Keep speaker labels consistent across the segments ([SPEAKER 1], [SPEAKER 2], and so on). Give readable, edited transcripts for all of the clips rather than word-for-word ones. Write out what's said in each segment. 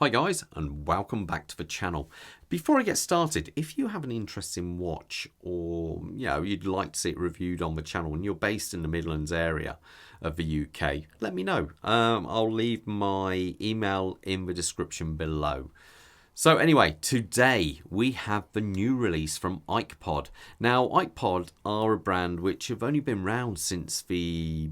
[SPEAKER 1] Hi guys, and welcome back to the channel. Before I get started, if you have an interesting watch or you'd like to see it reviewed on the channel and you're based in the Midlands area of the UK, let me know. I'll leave my email in the description below. So anyway, today we have the new release from Ikepod. Now, Ikepod are a brand which have only been around since the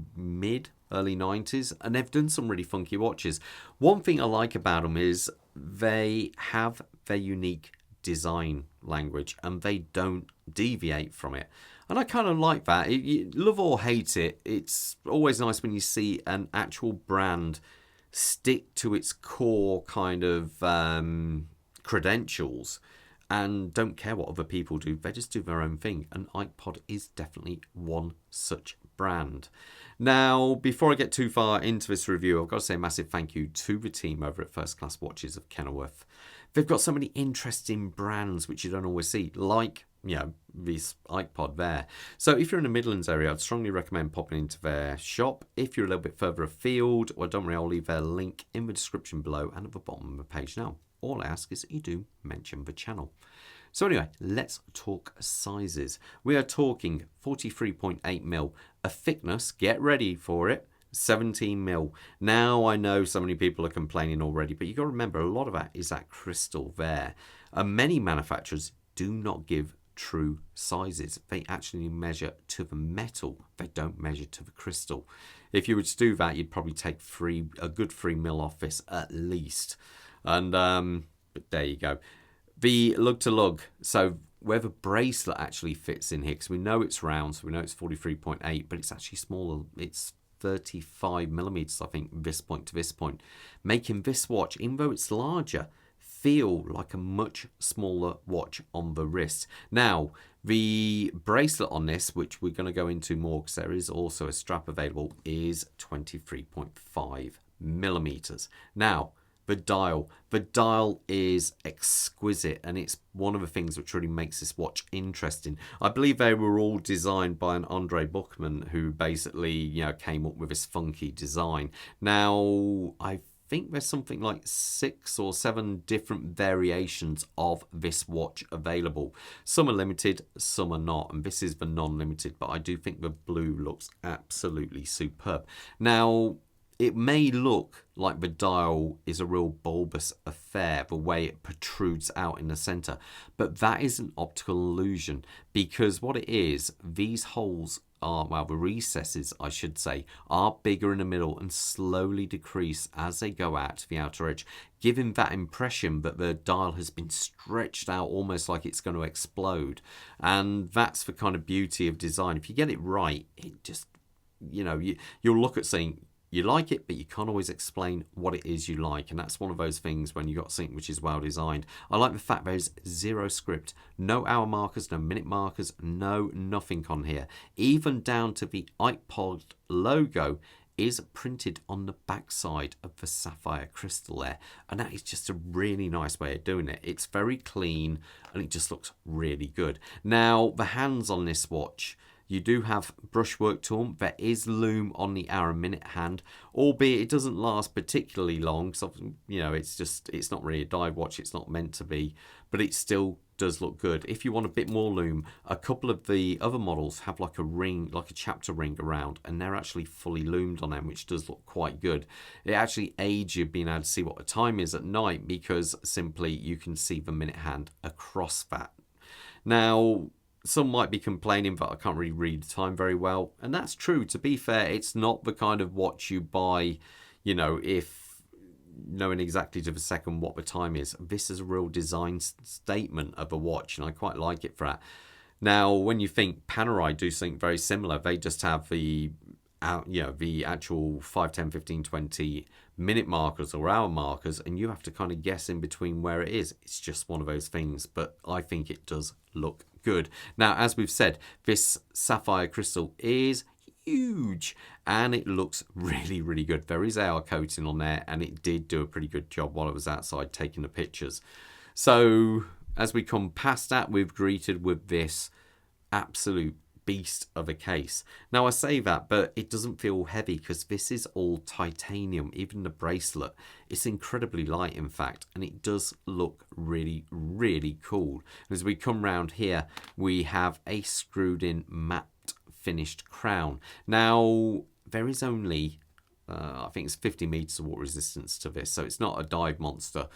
[SPEAKER 1] early 90s, and they've done some really funky watches. One thing I like about them is they have their unique design language and they don't deviate from it. And I kind of like that. You love or hate it, it's always nice when you see an actual brand stick to its core kind of credentials and don't care what other people do. They just do their own thing, and Ikepod is definitely one such brand. Now, before I get too far into this review, I've got to say a massive thank you to the team over at First Class Watches of Kenilworth. They've got so many interesting brands which you don't always see, like this Ikepod there. So if you're in the Midlands area, I'd strongly recommend popping into their shop. If you're a little bit further afield, well, don't worry, I'll leave their link in the description below and at the bottom of the page now. All I ask is that you do mention the channel. So anyway, let's talk sizes. We are talking 43.8mm, a thickness, get ready for it, 17mm. Now I know so many people are complaining already, but you've got to remember a lot of that is that crystal there. And many manufacturers do not give true sizes. They actually measure to the metal. They don't measure to the crystal. If you were to do that, you'd probably take a good 3mm off this at least. And but there you go. The lug to lug, so where the bracelet actually fits in here, because we know it's round, so we know it's 43.8, but it's actually smaller. It's 35mm, I think, this point to this point, making this watch, even though it's larger, feel like a much smaller watch on the wrist. Now, the bracelet on this, which we're going to go into more because there is also a strap available, is 23.5mm. Now, the dial is exquisite, and it's one of the things which really makes this watch interesting. I believe they were all designed by an Adrian Buchmann, who basically came up with this funky design. Now, I think there's something like 6 or 7 different variations of this watch available. Some are limited, some are not, and this is the non-limited, but I do think the blue looks absolutely superb. Now, it may look like the dial is a real bulbous affair, the way it protrudes out in the center, but that is an optical illusion, because what it is, these holes are, well, the recesses, I should say, are bigger in the middle and slowly decrease as they go out to the outer edge, giving that impression that the dial has been stretched out almost like it's going to explode. And that's the kind of beauty of design. If you get it right, it just, you'll look at saying, you like it, but you can't always explain what it is you like. And that's one of those things when you've got something which is well designed. I like the fact there's zero script, no hour markers, no minute markers, nothing on here. Even down to the Ikepod logo is printed on the backside of the sapphire crystal there. And that is just a really nice way of doing it. It's very clean and it just looks really good. Now, the hands on this watch, you do have brushwork to them. There is loom on the hour and minute hand, albeit it doesn't last particularly long. So, it's not really a dive watch. It's not meant to be, but it still does look good. If you want a bit more loom, a couple of the other models have like a ring, like a chapter ring around, and they're actually fully loomed on them, which does look quite good. It actually aids you being able to see what the time is at night, because simply you can see the minute hand across that. Now, some might be complaining that I can't really read the time very well, and that's true. To be fair, it's not the kind of watch you buy, if knowing exactly to the second what the time is. This is a real design statement of a watch, and I quite like it for that. Now, when you think Panerai do something very similar, they just have the actual 5, 10, 15, 20 minute markers or hour markers, and you have to kind of guess in between where it is. It's just one of those things, but I think it does look good. Now, as we've said, this sapphire crystal is huge and it looks really, really good. There is hour coating on there, and it did do a pretty good job while I was outside taking the pictures. So as we come past that, we've greeted with this absolute beast of a case. Now I say that, but it doesn't feel heavy because this is all titanium. Even the bracelet, it's incredibly light in fact, and it does look really, really cool. As we come round here, we have a screwed in matte finished crown. Now there is only I think it's 50 meters of water resistance to this, so it's not a dive monster.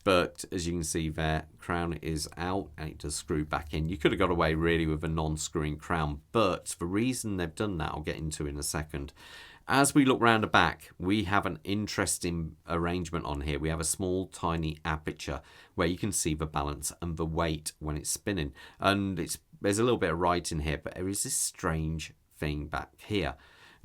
[SPEAKER 1] But as you can see there, crown is out and it does screw back in. You could have got away really with a non-screwing crown, but the reason they've done that I'll get into in a second. As we look round the back, we have an interesting arrangement on here. We have a small tiny aperture where you can see the balance and the weight when it's spinning. And there's a little bit of writing here, but there is this strange thing back here.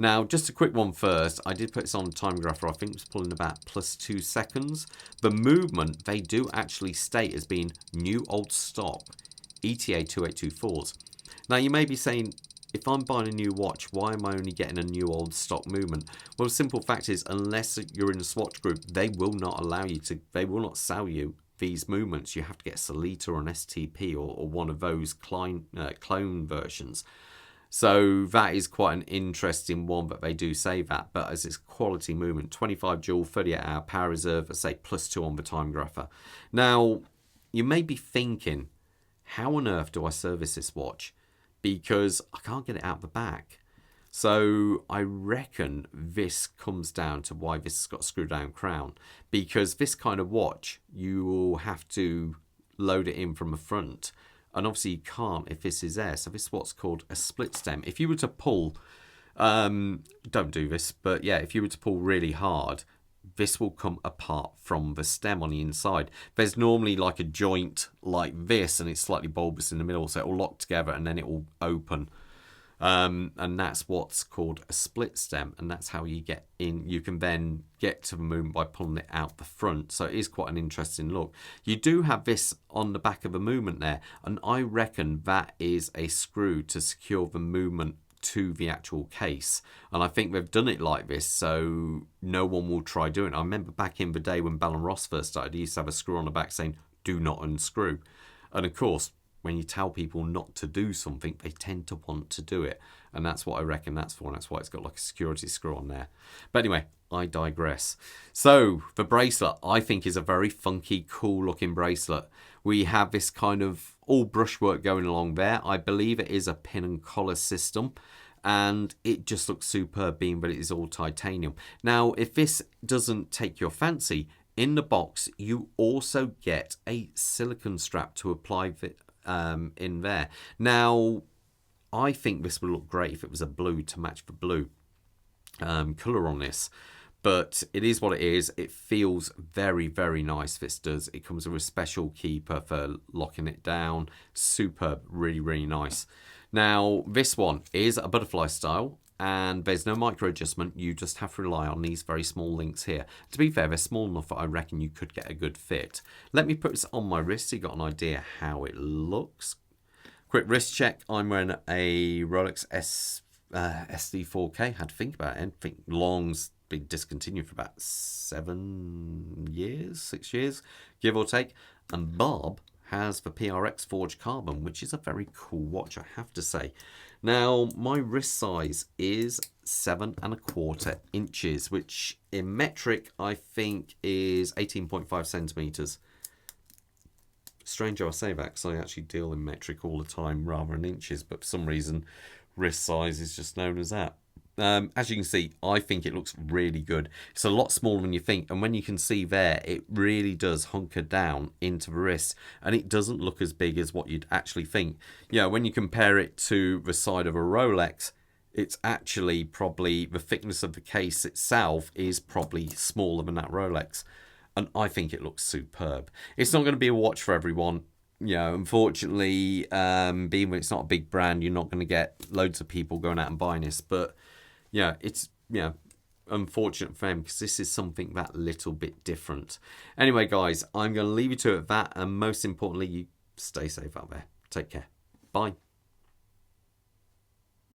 [SPEAKER 1] Now, just a quick one first. I did put this on a time grapher. I think it was pulling about +2 seconds. The movement, they do actually state as being new old stock ETA 2824s. Now, you may be saying, if I'm buying a new watch, why am I only getting a new old stock movement? Well, the simple fact is, unless you're in a swatch group, they will not allow you to, they will not sell you these movements. You have to get a Solita or an STP or one of those clone versions. So that is quite an interesting one, but they do say that. But as it's quality movement, 25 joule, 38 hour power reserve, I say +2 on the time grapher. Now, you may be thinking, how on earth do I service this watch? Because I can't get it out the back. So I reckon this comes down to why this has got a screw down crown. Because this kind of watch, you will have to load it in from the front. And obviously you can't if this is there. So this is what's called a split stem. If you were to pull, don't do this, but yeah, if you were to pull really hard, this will come apart from the stem on the inside. There's normally like a joint like this, and it's slightly bulbous in the middle, so it will lock together and then it will open. And that's what's called a split stem, and that's how you get in. You can then get to the movement by pulling it out the front, so it is quite an interesting look. You do have this on the back of the movement there, and I reckon that is a screw to secure the movement to the actual case, and I think they've done it like this so no one will try doing it. I remember back in the day when Bell & Ross first started, he used to have a screw on the back saying do not unscrew, and of course when you tell people not to do something, they tend to want to do it. And that's what I reckon that's for. And that's why it's got like a security screw on there. But anyway, I digress. So the bracelet, I think, is a very funky, cool looking bracelet. We have this kind of all brushwork going along there. I believe it is a pin and collar system. And it just looks superb, being that it is all titanium. Now, if this doesn't take your fancy, in the box, you also get a silicone strap to apply in there. Now, I think this would look great if it was a blue to match the blue colour on this. But it is what it is. It feels very, very nice, this does. It comes with a special keeper for locking it down. Superb, really, really nice. Now, this one is a butterfly style, and there's no micro adjustment. You just have to rely on these very small links here. To be fair, they're small enough that I reckon you could get a good fit. Let me put this on my wrist so you got an idea how it looks. Quick wrist check. I'm wearing a Rolex SD4K. Had to think about it. I think Long's been discontinued for about 6 years, give or take. And Bob has the PRX Forged Carbon, which is a very cool watch, I have to say. Now, my wrist size is 7¼ inches, which in metric, I think is 18.5 centimeters. Strange how I say that, because I actually deal in metric all the time rather than inches, but for some reason, wrist size is just known as that. As you can see, I think it looks really good. It's a lot smaller than you think, and when you can see there, it really does hunker down into the wrist, and it doesn't look as big as what you'd actually think. Yeah, when you compare it to the side of a Rolex, it's actually probably, the thickness of the case itself is probably smaller than that Rolex, and I think it looks superb. It's not going to be a watch for everyone. You know, unfortunately, being when it's not a big brand, you're not going to get loads of people going out and buying this, but yeah, it's, unfortunate for them because this is something that little bit different. Anyway, guys, I'm going to leave you to it at that, and most importantly, you stay safe out there. Take care. Bye.